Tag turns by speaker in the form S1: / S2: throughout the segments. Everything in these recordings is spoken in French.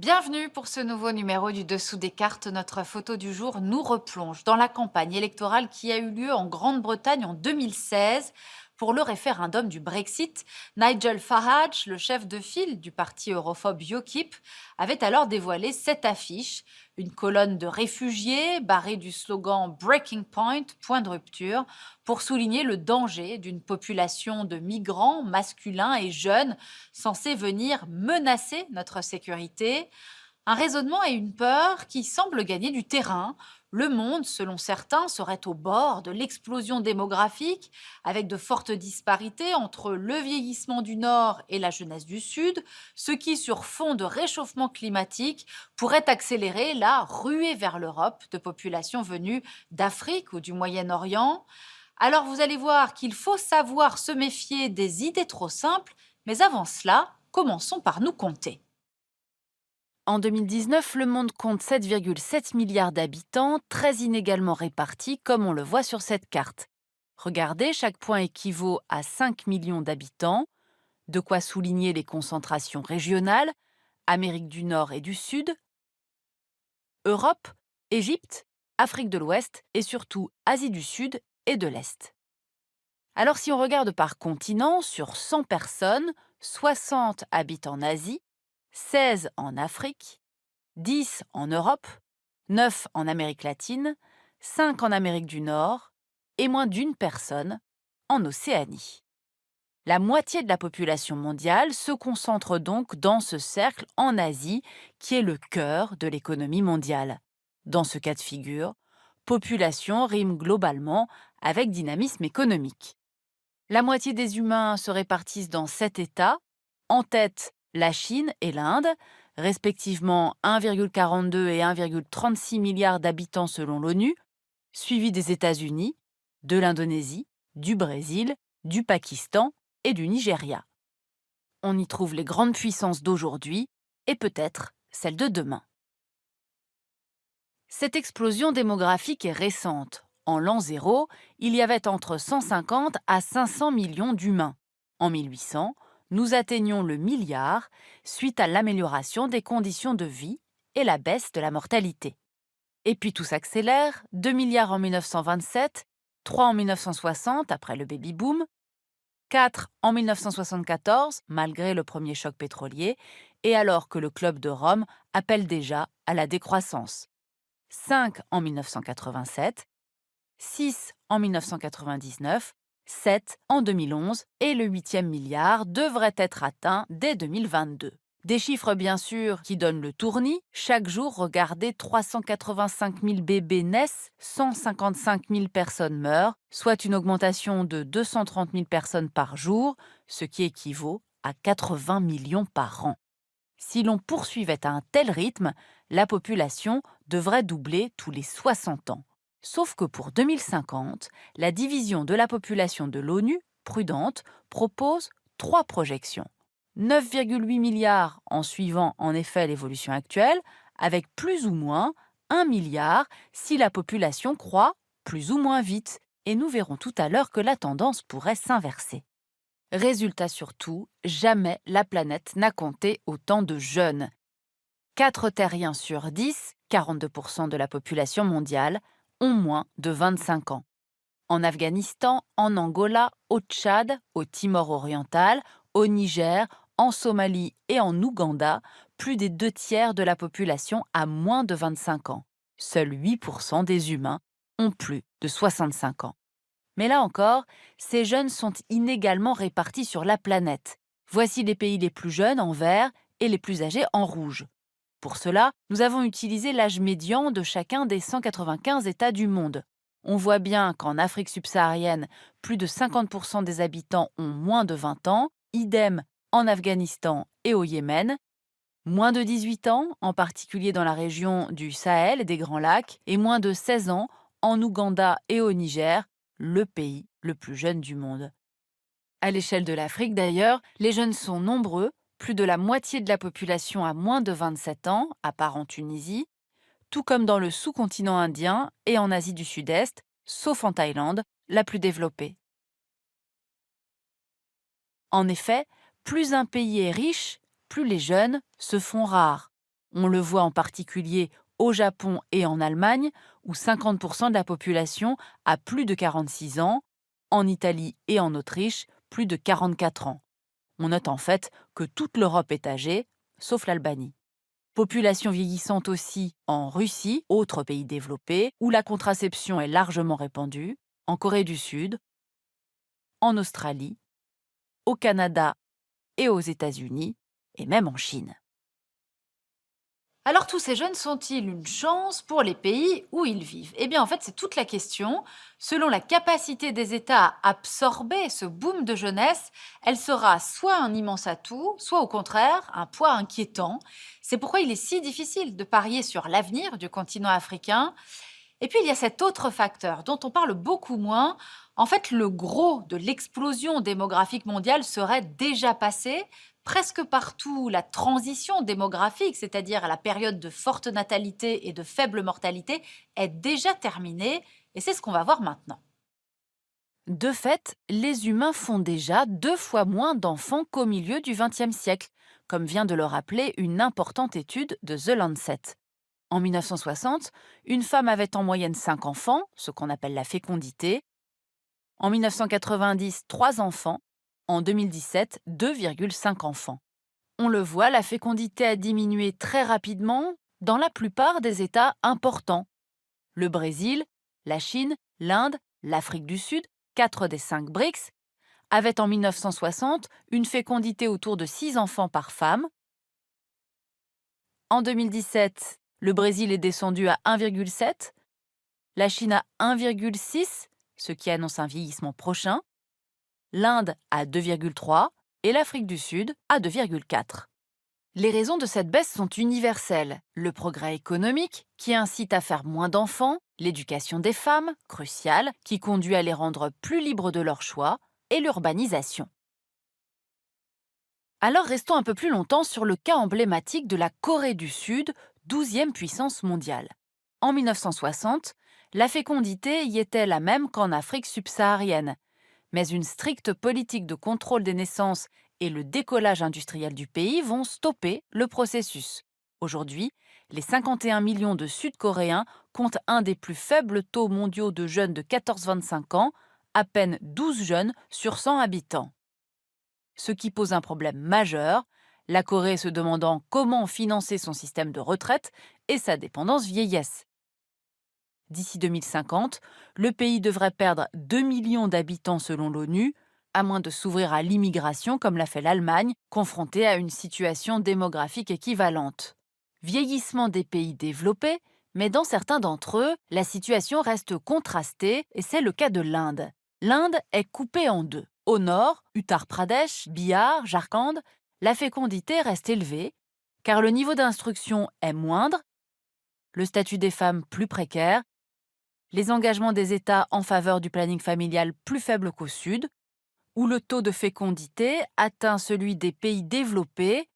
S1: Bienvenue pour ce nouveau numéro du Dessous des cartes. Notre photo du jour nous replonge dans la campagne électorale qui a eu lieu en Grande-Bretagne en 2016 pour le référendum du Brexit. Nigel Farage, le chef de file du parti europhobe UKIP, avait alors dévoilé cette affiche, une colonne de réfugiés barrée du slogan Breaking Point, point de rupture, pour souligner le danger d'une population de migrants masculins et jeunes censés venir menacer notre sécurité. Un raisonnement et une peur qui semblent gagner du terrain. Le monde, selon certains, serait au bord de l'explosion démographique, avec de fortes disparités entre le vieillissement du Nord et la jeunesse du Sud, ce qui, sur fond de réchauffement climatique, pourrait accélérer la ruée vers l'Europe de populations venues d'Afrique ou du Moyen-Orient. Alors vous allez voir qu'il faut savoir se méfier des idées trop simples, mais avant cela, commençons par nous compter. En 2019, le monde compte 7,7 milliards d'habitants, très inégalement répartis comme on le voit sur cette carte. Regardez, chaque point équivaut à 5 millions d'habitants, de quoi souligner les concentrations régionales, Amérique du Nord et du Sud, Europe, Égypte, Afrique de l'Ouest et surtout Asie du Sud et de l'Est. Alors si on regarde par continent, sur 100 personnes, 60 habitent en Asie, 16 en Afrique, 10 en Europe, 9 en Amérique latine, 5 en Amérique du Nord et moins d'une personne en Océanie. La moitié de la population mondiale se concentre donc dans ce cercle en Asie qui est le cœur de l'économie mondiale. Dans ce cas de figure, population rime globalement avec dynamisme économique. La moitié des humains se répartissent dans 7 États, en tête la Chine et l'Inde, respectivement 1,42 et 1,36 milliards d'habitants selon l'ONU, suivis des États-Unis, de l'Indonésie, du Brésil, du Pakistan et du Nigeria. On y trouve les grandes puissances d'aujourd'hui et peut-être celles de demain. Cette explosion démographique est récente. En l'an 0, il y avait entre 150 à 500 millions d'humains. En 1800, nous atteignions le milliard suite à l'amélioration des conditions de vie et la baisse de la mortalité. Et puis tout s'accélère, 2 milliards en 1927, 3 en 1960 après le baby-boom, 4 en 1974 malgré le premier choc pétrolier, et alors que le Club de Rome appelle déjà à la décroissance. 5 en 1987, 6 en 1999, 7 en 2011 et le 8e milliard devrait être atteint dès 2022. Des chiffres bien sûr qui donnent le tournis. Chaque jour, regardez, 385 000 bébés naissent, 155 000 personnes meurent, soit une augmentation de 230 000 personnes par jour, ce qui équivaut à 80 millions par an. Si l'on poursuivait à un tel rythme, la population devrait doubler tous les 60 ans. Sauf que pour 2050, la division de la population de l'ONU, prudente, propose 3 projections. 9,8 milliards en suivant en effet l'évolution actuelle, avec plus ou moins 1 milliard si la population croît plus ou moins vite. Et nous verrons tout à l'heure que la tendance pourrait s'inverser. Résultat surtout, jamais la planète n'a compté autant de jeunes. 4 terriens sur 10, 42% de la population mondiale, ont moins de 25 ans. En Afghanistan, en Angola, au Tchad, au Timor oriental, au Niger, en Somalie et en Ouganda, plus des 2 tiers de la population a moins de 25 ans. Seuls 8% des humains ont plus de 65 ans. Mais là encore, ces jeunes sont inégalement répartis sur la planète. Voici les pays les plus jeunes en vert et les plus âgés en rouge. Pour cela, nous avons utilisé l'âge médian de chacun des 195 États du monde. On voit bien qu'en Afrique subsaharienne, plus de 50% des habitants ont moins de 20 ans, idem en Afghanistan et au Yémen, moins de 18 ans, en particulier dans la région du Sahel et des Grands Lacs, et moins de 16 ans en Ouganda et au Niger, le pays le plus jeune du monde. À l'échelle de l'Afrique d'ailleurs, les jeunes sont nombreux, plus de la moitié de la population a moins de 27 ans, à part en Tunisie, tout comme dans le sous-continent indien et en Asie du Sud-Est, sauf en Thaïlande, la plus développée. En effet, plus un pays est riche, plus les jeunes se font rares. On le voit en particulier au Japon et en Allemagne, où 50% de la population a plus de 46 ans, en Italie et en Autriche, plus de 44 ans. On note en fait que toute l'Europe est âgée, sauf l'Albanie. Population vieillissante aussi en Russie, autre pays développé, où la contraception est largement répandue, en Corée du Sud, en Australie, au Canada et aux États-Unis, et même en Chine. Alors tous ces jeunes sont-ils une chance pour les pays où ils vivent? Eh bien en fait c'est toute la question. Selon la capacité des États à absorber ce boom de jeunesse, elle sera soit un immense atout, soit au contraire un poids inquiétant. C'est pourquoi il est si difficile de parier sur l'avenir du continent africain. Et puis il y a cet autre facteur dont on parle beaucoup moins. En fait, le gros de l'explosion démographique mondiale serait déjà passé. Presque partout, la transition démographique, c'est-à-dire la période de forte natalité et de faible mortalité, est déjà terminée. Et c'est ce qu'on va voir maintenant. De fait, les humains font déjà 2 fois moins d'enfants qu'au milieu du XXe siècle, comme vient de le rappeler une importante étude de The Lancet. En 1960, une femme avait en moyenne 5 enfants, ce qu'on appelle la fécondité. En 1990, 3 enfants. En 2017, 2,5 enfants. On le voit, la fécondité a diminué très rapidement dans la plupart des États importants. Le Brésil, la Chine, l'Inde, l'Afrique du Sud, 4 des 5 BRICS, avaient en 1960 une fécondité autour de 6 enfants par femme. En 2017, le Brésil est descendu à 1,7, la Chine à 1,6, ce qui annonce un vieillissement prochain, l'Inde à 2,3 et l'Afrique du Sud à 2,4. Les raisons de cette baisse sont universelles. Le progrès économique, qui incite à faire moins d'enfants, l'éducation des femmes, cruciale, qui conduit à les rendre plus libres de leur choix, et l'urbanisation. Alors restons un peu plus longtemps sur le cas emblématique de la Corée du Sud, 12e puissance mondiale. En 1960, la fécondité y était la même qu'en Afrique subsaharienne, mais une stricte politique de contrôle des naissances et le décollage industriel du pays vont stopper le processus. Aujourd'hui, les 51 millions de Sud-Coréens comptent un des plus faibles taux mondiaux de jeunes de 14-25 ans, à peine 12 jeunes sur 100 habitants. Ce qui pose un problème majeur, la Corée se demandant comment financer son système de retraite et sa dépendance vieillesse. D'ici 2050, le pays devrait perdre 2 millions d'habitants selon l'ONU, à moins de s'ouvrir à l'immigration comme l'a fait l'Allemagne, confrontée à une situation démographique équivalente. Vieillissement des pays développés, mais dans certains d'entre eux, la situation reste contrastée et c'est le cas de l'Inde. L'Inde est coupée en deux. Au nord, Uttar Pradesh, Bihar, Jharkhand, la fécondité reste élevée, car le niveau d'instruction est moindre, le statut des femmes plus précaire, les engagements des États en faveur du planning familial plus faibles qu'au sud, où le taux de fécondité atteint celui des pays développés,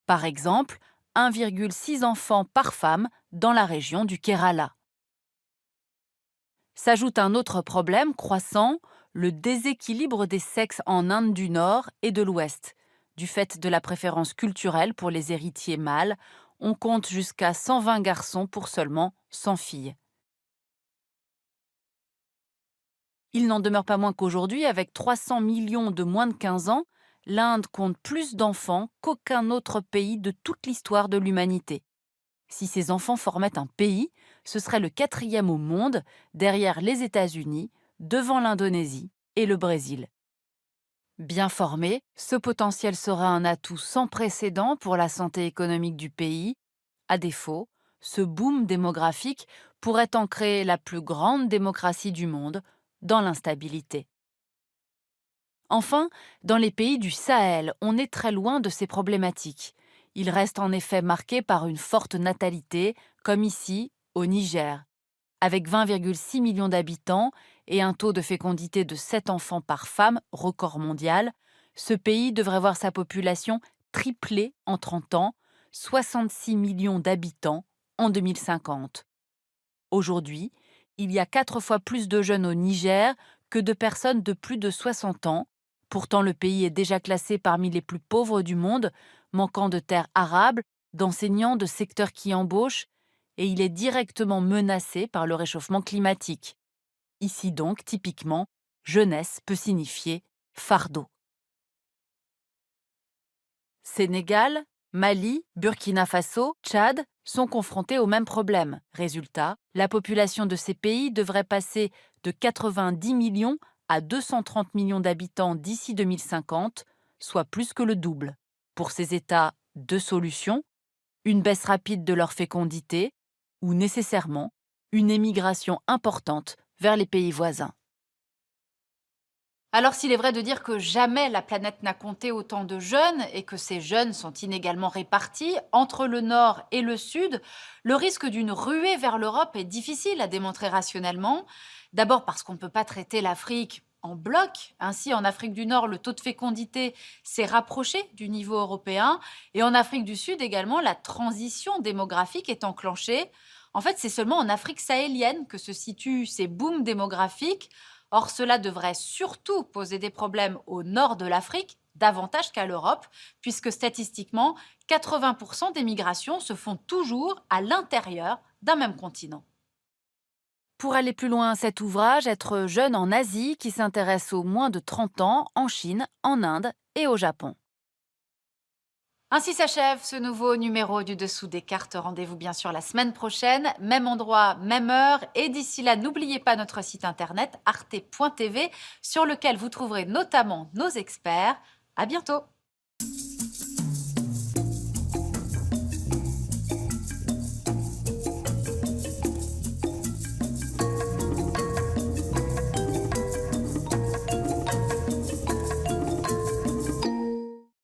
S1: par exemple 1,6 enfants par femme dans la région du Kerala. S'ajoute un autre problème croissant, le déséquilibre des sexes en Inde du Nord et de l'Ouest. Du fait de la préférence culturelle pour les héritiers mâles, on compte jusqu'à 120 garçons pour seulement 100 filles. Il n'en demeure pas moins qu'aujourd'hui, avec 300 millions de moins de 15 ans, l'Inde compte plus d'enfants qu'aucun autre pays de toute l'histoire de l'humanité. Si ces enfants formaient un pays, ce serait le 4e au monde, derrière les États-Unis, devant l'Indonésie et le Brésil. Bien formé, ce potentiel sera un atout sans précédent pour la santé économique du pays. À défaut, ce boom démographique pourrait en créer la plus grande démocratie du monde, dans l'instabilité. Enfin, dans les pays du Sahel, on est très loin de ces problématiques. Ils restent en effet marqués par une forte natalité, comme ici, au Niger. Avec 20,6 millions d'habitants et un taux de fécondité de 7 enfants par femme, record mondial, ce pays devrait voir sa population tripler en 30 ans, 66 millions d'habitants en 2050. Aujourd'hui, il y a 4 fois plus de jeunes au Niger que de personnes de plus de 60 ans. Pourtant, le pays est déjà classé parmi les plus pauvres du monde, manquant de terres arables, d'enseignants, de secteurs qui embauchent, et il est directement menacé par le réchauffement climatique. Ici donc, typiquement, jeunesse peut signifier fardeau. Sénégal, Mali, Burkina Faso, Tchad sont confrontés au même problème. Résultat, la population de ces pays devrait passer de 90 millions à 230 millions d'habitants d'ici 2050, soit plus que le double. Pour ces États, deux solutions: une baisse rapide de leur fécondité ou nécessairement une émigration importante vers les pays voisins. Alors s'il est vrai de dire que jamais la planète n'a compté autant de jeunes et que ces jeunes sont inégalement répartis entre le Nord et le Sud, le risque d'une ruée vers l'Europe est difficile à démontrer rationnellement. D'abord parce qu'on ne peut pas traiter l'Afrique en bloc. Ainsi, en Afrique du Nord, le taux de fécondité s'est rapproché du niveau européen. Et en Afrique du Sud également, la transition démographique est enclenchée. En fait, c'est seulement en Afrique sahélienne que se situent ces booms démographiques. Or, cela devrait surtout poser des problèmes au nord de l'Afrique, davantage qu'à l'Europe, puisque statistiquement, 80% des migrations se font toujours à l'intérieur d'un même continent. Pour aller plus loin, cet ouvrage, Être jeune en Asie, qui s'intéresse aux moins de 30 ans en Chine, en Inde et au Japon. Ainsi s'achève ce nouveau numéro du Dessous des cartes. Rendez-vous bien sûr la semaine prochaine, même endroit, même heure. Et d'ici là, n'oubliez pas notre site internet arte.tv sur lequel vous trouverez notamment nos experts. À bientôt!